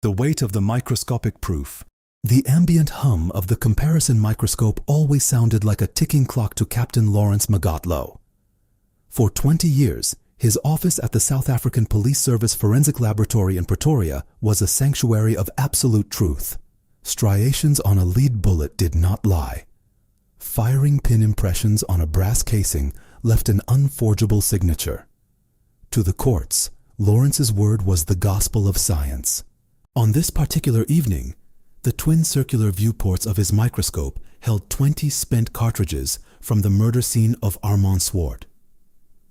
The weight of the microscopic proof. The ambient hum of the comparison microscope always sounded like a ticking clock to Captain Laurance Makgotloe. For 20 years, his office at the South African Police Service Forensic Laboratory in Pretoria was a sanctuary of absolute truth. Striations on a lead bullet did not lie. Firing pin impressions on a brass casing left an unforgeable signature. To the courts, Laurance's word was the gospel of science. On this particular evening, the twin circular viewports of his microscope held 20 spent cartridges from the murder scene of Armand Swart.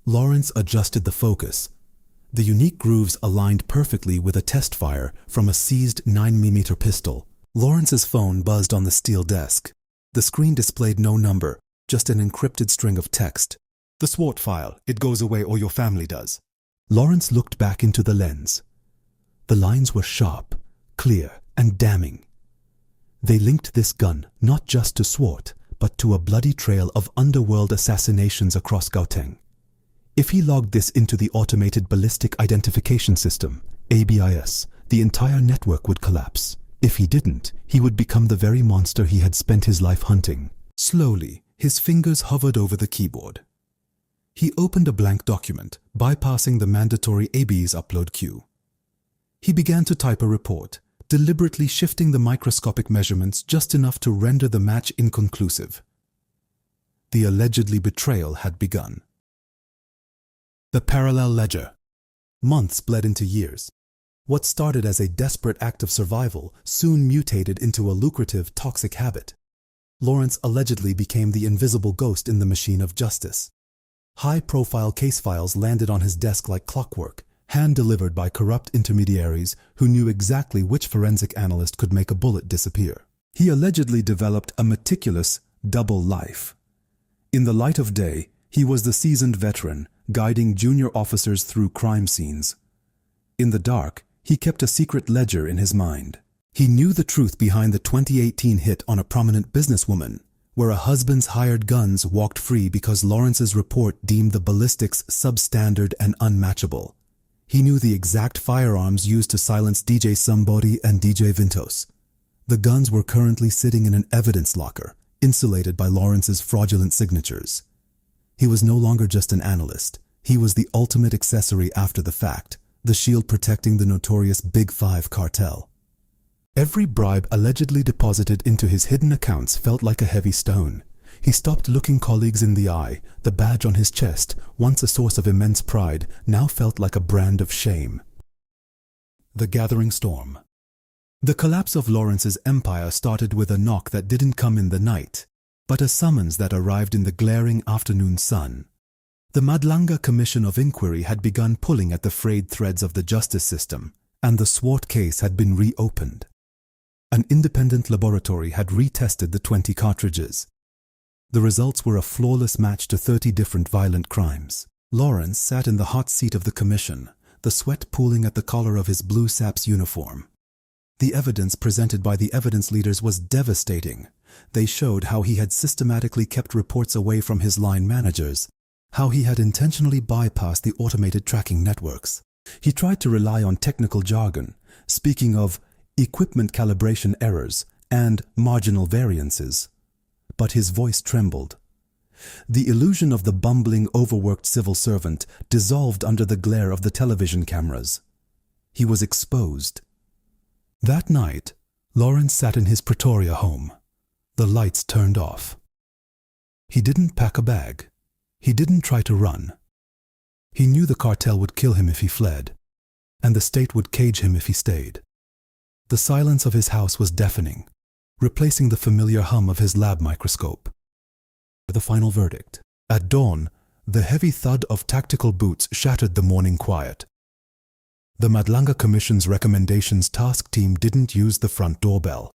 Laurance adjusted the focus. The unique grooves aligned perfectly with a test fire from a seized 9mm pistol. Laurance's phone buzzed on the steel desk. The screen displayed no number, just an encrypted string of text. "The Swart file, it goes away or your family does." Laurance looked back into the lens. The lines were sharp, clear, and damning. They linked this gun not just to Swart, but to a bloody trail of underworld assassinations across Gauteng. If he logged this into the Automated Ballistic Identification System, ABIS, the entire network would collapse. If he didn't, he would become the very monster he had spent his life hunting. Slowly, his fingers hovered over the keyboard. He opened a blank document, bypassing the mandatory ABIS upload queue. He began to type a report, deliberately shifting the microscopic measurements just enough to render the match inconclusive. The allegedly betrayal had begun. The parallel ledger. Months bled into years. What started as a desperate act of survival soon mutated into a lucrative, toxic habit. Laurance allegedly became the invisible ghost in the machine of justice. High-profile case files landed on his desk like clockwork, hand-delivered by corrupt intermediaries who knew exactly which forensic analyst could make a bullet disappear. He allegedly developed a meticulous, double life. In the light of day, he was the seasoned veteran, guiding junior officers through crime scenes. In the dark, he kept a secret ledger in his mind. He knew the truth behind the 2018 hit on a prominent businesswoman, where a husband's hired guns walked free because Laurance's report deemed the ballistics substandard and unmatchable. He knew the exact firearms used to silence DJ Somebody and DJ Vintos. The guns were currently sitting in an evidence locker, insulated by Laurance's fraudulent signatures. He was no longer just an analyst. He was the ultimate accessory after the fact, the shield protecting the notorious Big Five cartel. Every bribe allegedly deposited into his hidden accounts felt like a heavy stone. He stopped looking colleagues in the eye. The badge on his chest, once a source of immense pride, now felt like a brand of shame. The gathering storm. The collapse of Laurance's empire started with a knock that didn't come in the night, but a summons that arrived in the glaring afternoon sun. The Madlanga Commission of Inquiry had begun pulling at the frayed threads of the justice system, and the Swart case had been reopened. An independent laboratory had retested the 20 cartridges. The results were a flawless match to 30 different violent crimes. Laurance sat in the hot seat of the commission, the sweat pooling at the collar of his blue SAPS uniform. The evidence presented by the evidence leaders was devastating. They showed how he had systematically kept reports away from his line managers, how he had intentionally bypassed the automated tracking networks. He tried to rely on technical jargon, speaking of equipment calibration errors and marginal variances. But his voice trembled. The illusion of the bumbling, overworked civil servant dissolved under the glare of the television cameras. He was exposed. That night, Laurance sat in his Pretoria home. The lights turned off. He didn't pack a bag. He didn't try to run. He knew the cartel would kill him if he fled, and the state would cage him if he stayed. The silence of his house was deafening, replacing the familiar hum of his lab microscope. The final verdict. At dawn, the heavy thud of tactical boots shattered the morning quiet. The Madlanga Commission's recommendations task team didn't use the front doorbell.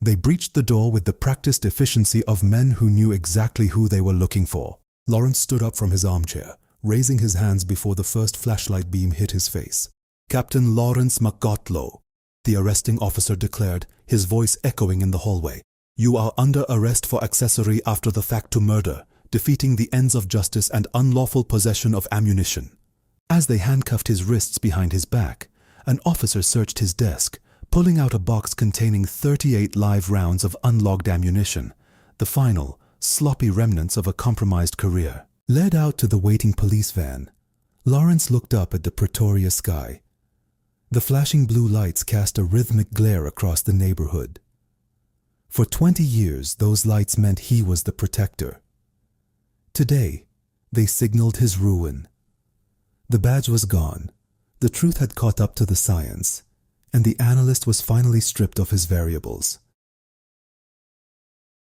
They breached the door with the practiced efficiency of men who knew exactly who they were looking for. Laurance stood up from his armchair, raising his hands before the first flashlight beam hit his face. "Captain Laurance Makgotloe," the arresting officer declared, his voice echoing in the hallway. "You are under arrest for accessory after the fact to murder, defeating the ends of justice and unlawful possession of ammunition." As they handcuffed his wrists behind his back, an officer searched his desk, pulling out a box containing 38 live rounds of unlogged ammunition, the final, sloppy remnants of a compromised career. Led out to the waiting police van, Laurance looked up at the Pretoria sky. The flashing blue lights cast a rhythmic glare across the neighborhood. For 20 years, those lights meant he was the protector. Today, they signaled his ruin. The badge was gone, the truth had caught up to the science, and the analyst was finally stripped of his variables.